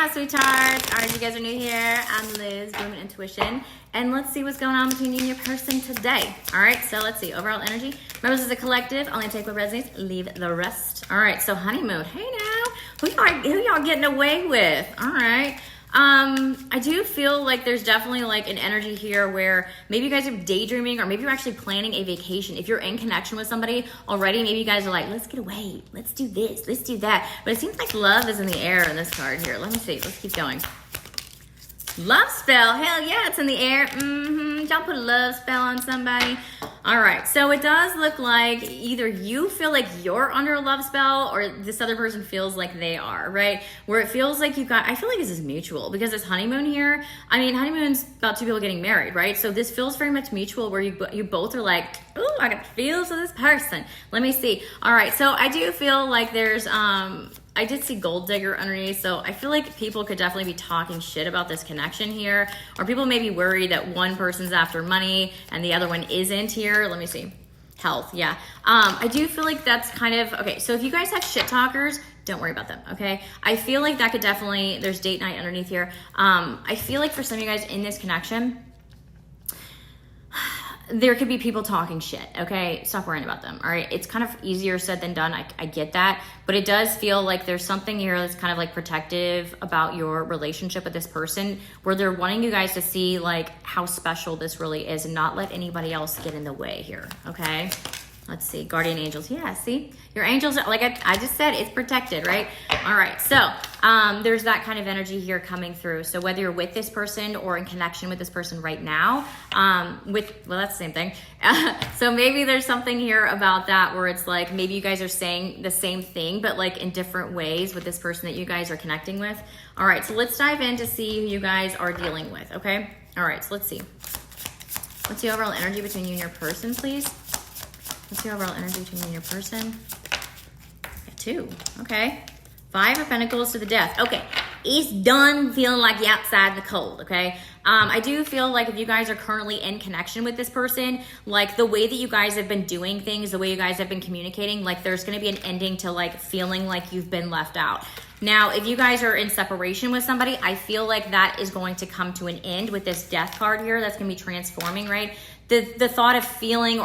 my sweethearts. All right, you guys are new here. I'm Liz, BlueMoonIntuition. And let's see what's going on between you and your person today. All right, so let's see. Overall energy. Remember, this is a collective. Only take what resonates. Leave the rest. All right, so honeymoon. Hey now. Who y'all getting away with? All right. I do feel like there's definitely like an energy here where maybe you guys are daydreaming or maybe you're actually planning a vacation. If you're in connection with somebody already, maybe you guys are like, let's get away. Let's do this. Let's do that. But it seems like love is in the air in this card here. Let me see. Let's keep going. Love spell. Hell yeah, it's in the air. Y'all put a love spell on somebody. All right, so it does look like either you feel like you're under a love spell or this other person feels like they are, right? Where it feels like I feel like this is mutual because this honeymoon here, I mean, honeymoon's about two people getting married, right? So this feels very much mutual where you both are like, ooh, I got feels for this person. Let me see. All right, so I do feel like there's, I did see gold digger underneath, so I feel like people could definitely be talking shit about this connection here, or people may be worried that one person's after money and the other one isn't here. Let me see. Health, yeah. I do feel like that's kind of, okay, so if you guys have shit talkers, don't worry about them, okay? I feel like that could definitely, there's date night underneath here. I feel like for some of you guys in this connection, there could be people talking shit, okay? Stop worrying about them, all right? It's kind of easier said than done. I get that, but it does feel like there's something here that's kind of like protective about your relationship with this person where they're wanting you guys to see like how special this really is and not let anybody else get in the way here, okay? Let's see, guardian angels. Yeah, see? Your angels, like I just said, it's protected, right? All right, so there's that kind of energy here coming through. So whether you're with this person or in connection with this person right now, well, that's the same thing. So maybe there's something here about that where it's like maybe you guys are saying the same thing, but like in different ways with this person that you guys are connecting with. All right, so let's dive in to see who you guys are dealing with, okay? All right, so let's see. What's the overall energy between you and your person, please? What's the overall energy between you and your person? Two. Okay. Five of Pentacles to the Death. Okay. It's done feeling like you're outside the cold, okay? I do feel like if you guys are currently in connection with this person, like the way that you guys have been doing things, the way you guys have been communicating, like there's going to be an ending to like feeling like you've been left out. Now, if you guys are in separation with somebody, I feel like that is going to come to an end with this Death card here. That's going to be transforming, right? The thought of feeling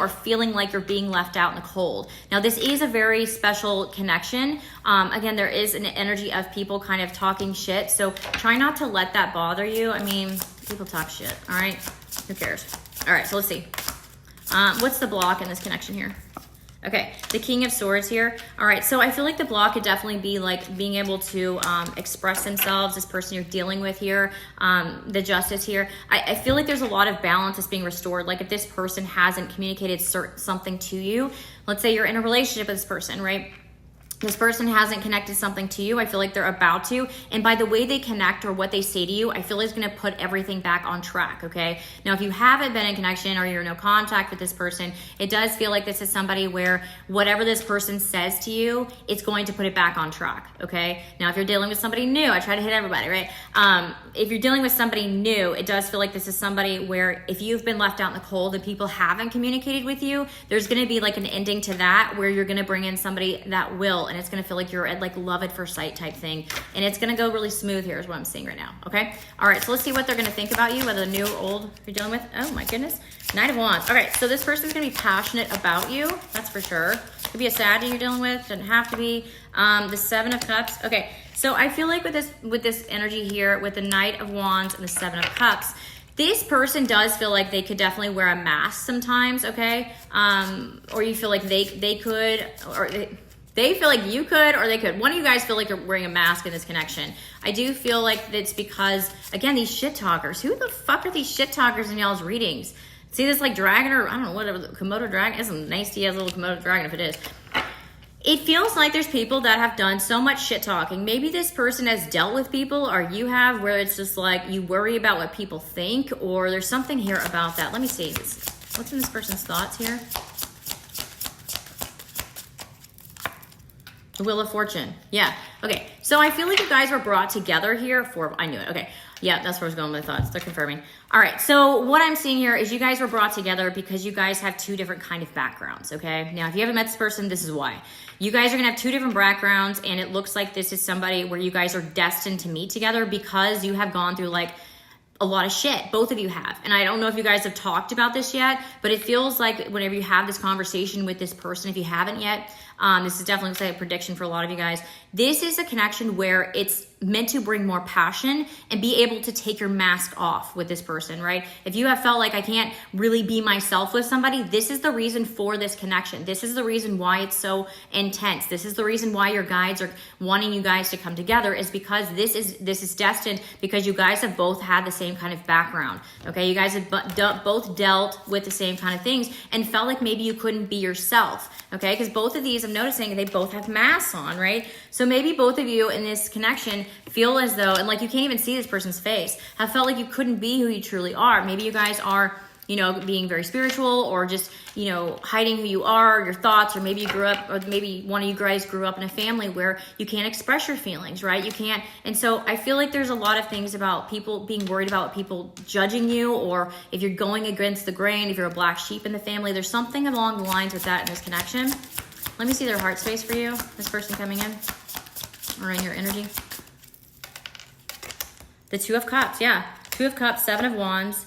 like you're being left out in the cold. Now, this is a very special connection. Again, there is an energy of people kind of talking shit. So try not to let that bother you. I mean, people talk shit, all right? Who cares? All right, so let's see. What's the block in this connection here? Okay, the King of Swords here. All right, so I feel like the block could definitely be like being able to express themselves, this person you're dealing with here, the Justice here. I feel like there's a lot of balance that's being restored. Like if this person hasn't communicated something to you, let's say you're in a relationship with this person, right? This person hasn't connected something to you. I feel like they're about to. And by the way they connect or what they say to you, I feel like it's going to put everything back on track, okay? Now, if you haven't been in connection or you're in no contact with this person, it does feel like this is somebody where whatever this person says to you, it's going to put it back on track, okay? Now, if you're dealing with somebody new, I try to hit everybody, right? If you're dealing with somebody new, it does feel like this is somebody where if you've been left out in the cold and people haven't communicated with you, there's going to be like an ending to that where you're going to bring in somebody that will, and it's going to feel like you're at like love at first sight type thing. And it's going to go really smooth here is what I'm seeing right now. Okay. All right. So let's see what they're going to think about you, whether new or old you're dealing with. Oh my goodness. Knight of Wands. All right. So this person's going to be passionate about you. That's for sure. Could be a Sagittarius you're dealing with. Doesn't have to be. The Seven of Cups. Okay. So I feel like with this energy here, with the Knight of Wands and the Seven of Cups, this person does feel like they could definitely wear a mask sometimes. Okay. Or you feel like they could, or they feel like you could, or they could. One of you guys feel like you're wearing a mask in this connection. I do feel like it's because, again, these shit talkers. Who the fuck are these shit talkers in y'all's readings? See this like dragon or I don't know, whatever, the Komodo dragon? It's a nice to have a little Komodo dragon if it is. It feels like there's people that have done so much shit talking. Maybe this person has dealt with people or you have where it's just like you worry about what people think, or there's something here about that. Let me see. What's in this person's thoughts here? The Wheel of Fortune. Yeah. Okay. So I feel like you guys were brought together here for, I knew it. Okay. Yeah, that's where I was going with my thoughts. They're confirming. All right. So what I'm seeing here is you guys were brought together because you guys have two different kind of backgrounds. Okay. Now, if you haven't met this person, this is why. You guys are going to have two different backgrounds, and it looks like this is somebody where you guys are destined to meet together because you have gone through like a lot of shit. Both of you have. And I don't know if you guys have talked about this yet, but it feels like whenever you have this conversation with this person, if you haven't yet, this is definitely a prediction for a lot of you guys. This is a connection where it's meant to bring more passion and be able to take your mask off with this person, right? If you have felt like I can't really be myself with somebody, this is the reason for this connection. This is the reason why it's so intense. This is the reason why your guides are wanting you guys to come together, is because this is destined, because you guys have both had the same kind of background. Okay, you guys have both dealt with the same kind of things and felt like maybe you couldn't be yourself. Okay, because both of these, I'm noticing they both have masks on, right? So maybe both of you in this connection feel as though, and like you can't even see this person's face, have felt like you couldn't be who you truly are. Maybe you guys are, you know, being very spiritual, or just, you know, hiding who you are, your thoughts, or maybe you grew up, or maybe one of you guys grew up in a family where you can't express your feelings, right? You can't. And so I feel like there's a lot of things about people being worried about people judging you, or if you're going against the grain, if you're a black sheep in the family. There's something along the lines with that in this connection. Let me see their heart space for you, this person coming in, or in your energy. The Two of Cups, yeah. Two of Cups, Seven of Wands,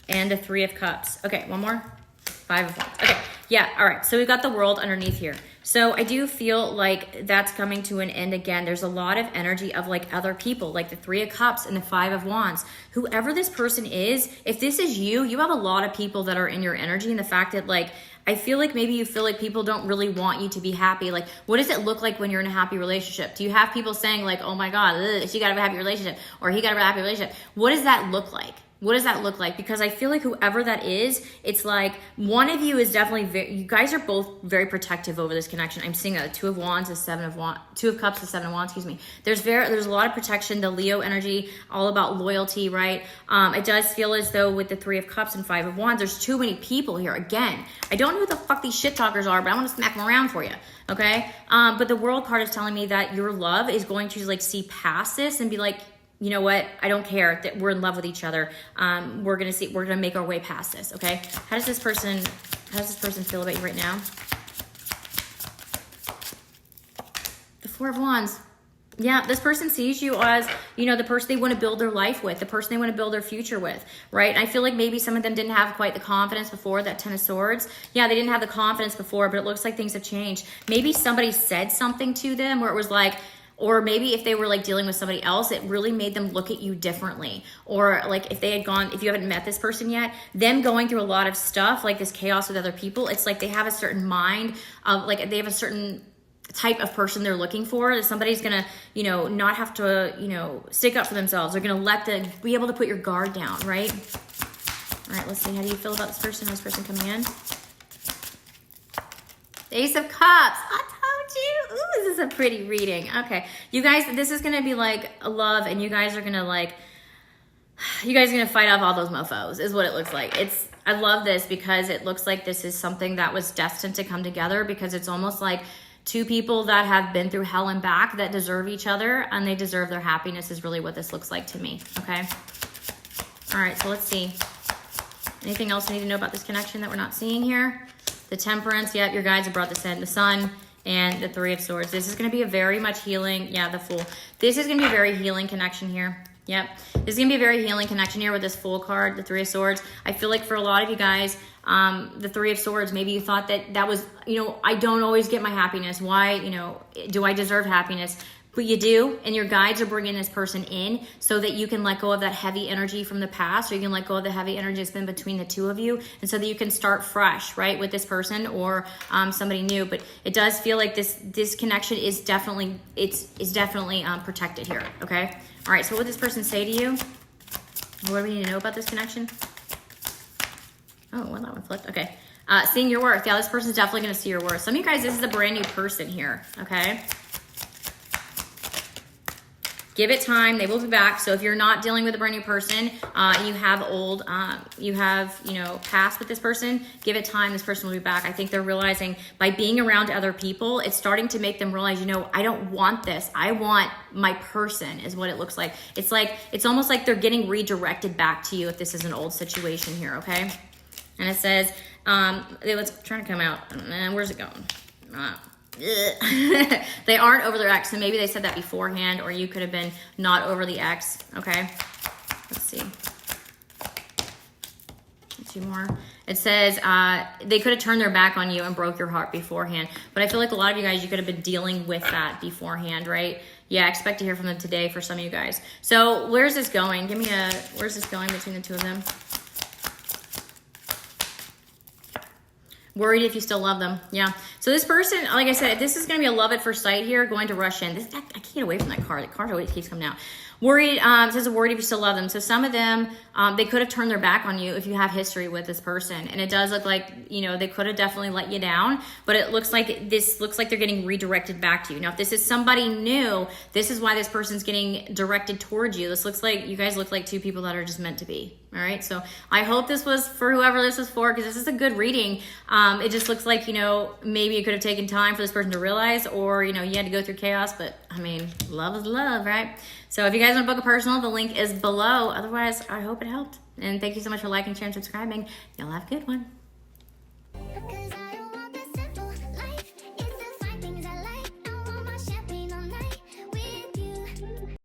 and the Three of Cups. Okay, one more. Five of Wands. Okay, yeah, all right. So we've got the World underneath here. So I do feel like that's coming to an end again. There's a lot of energy of like other people, like the Three of Cups and the Five of Wands. Whoever this person is, if this is you, you have a lot of people that are in your energy, and the fact that like, I feel like maybe you feel like people don't really want you to be happy. Like, what does it look like when you're in a happy relationship? Do you have people saying like, oh my God, she got to have a happy relationship, or he got to have a happy relationship? What does that look like? What does that look like? Because I feel like whoever that is, it's like one of you is definitely you guys are both very protective over this connection. I'm seeing a Two of Wands, a Seven of Wands, Two of Cups, a Seven of Wands, excuse me. There's a lot of protection, the Leo energy, all about loyalty, right? It does feel as though with the Three of Cups and Five of Wands, there's too many people here. Again, I don't know who the fuck these shit talkers are, but I want to smack them around for you. Okay? But the World card is telling me that your love is going to like see past this and be like, you know what? I don't care that we're in love with each other. We're gonna make our way past this. Okay. How does this person feel about you right now? The Four of Wands. Yeah, this person sees you as, you know, the person they want to build their life with, the person they want to build their future with, right? And I feel like maybe some of them didn't have quite the confidence before, that Ten of Swords. Yeah, they didn't have the confidence before, but it looks like things have changed. Maybe somebody said something to them where it was like, or maybe if they were like dealing with somebody else, it really made them look at you differently. Or like if you haven't met this person yet, them going through a lot of stuff, like this chaos with other people, it's like they have a certain mind of like, they have a certain type of person they're looking for, that somebody's gonna, you know, not have to, you know, stick up for themselves. They're gonna be able to put your guard down, right? All right, let's see. How do you feel about this person? This person coming in? The Ace of Cups. You. Ooh, this is a pretty reading. Okay. You guys, this is going to be like a love, and you guys are going to fight off all those mofos is what it looks like. I love this because it looks like this is something that was destined to come together, because it's almost like two people that have been through hell and back that deserve each other, and they deserve their happiness is really what this looks like to me. Okay. All right. So let's see. Anything else I need to know about this connection that we're not seeing here? The Temperance. Yep. Your guides have brought this in. The Sun. And the Three of Swords. This is going to be a very much healing. Yeah, the Fool. This is going to be a very healing connection here. Yep. This is going to be a very healing connection here with this Fool card, the Three of Swords. I feel like for a lot of you guys, the Three of Swords, maybe you thought that was, you know, I don't always get my happiness. Why, you know, do I deserve happiness? But you do, and your guides are bringing this person in so that you can let go of that heavy energy from the past, or you can let go of the heavy energy that's been between the two of you, and so that you can start fresh, right, with this person or somebody new. But it does feel like this connection is definitely protected here. Okay. All right. So what would this person say to you? What do we need to know about this connection? Oh, well, that one flipped. Okay. Seeing your worth. Yeah, this person's definitely going to see your worth. Some of you guys, this is a brand new person here. Okay. Give it time. They will be back. So if you're not dealing with a brand new person, and you have past with this person, give it time. This person will be back. I think they're realizing by being around other people, it's starting to make them realize, I don't want this. I want my person is what it looks like. It's almost like they're getting redirected back to you if this is an old situation here, okay? And it says, let's try to come out. Where's it going? They aren't over their ex, so maybe they said that beforehand, or you could have been not over the ex. Okay, let's see. 2 more. It says they could have turned their back on you and broke your heart beforehand, but I feel like a lot of you guys, you could have been dealing with that beforehand, right? Yeah, I expect to hear from them today for some of you guys. So where's this going? Where's this going between the two of them? Worried if you still love them. Yeah. So this person, like I said, this is going to be a love at first sight here, going to rush in. I can't get away from that card. The card always keeps coming out. Worried, it says worried if you still love them. So some of them, they could have turned their back on you if you have history with this person. And it does look like, they could have definitely let you down, but it looks like they're getting redirected back to you. Now, if this is somebody new, this is why this person's getting directed towards you. This looks like, you guys look like 2 people that are just meant to be. All right. So I hope this was for whoever this was for, because this is a good reading. It just looks like, maybe it could have taken time for this person to realize, or, you had to go through chaos, but I mean, love is love, right? So if you guys want to book a personal, the link is below. Otherwise, I hope it helped. And thank you so much for liking, sharing, subscribing. Y'all have a good one.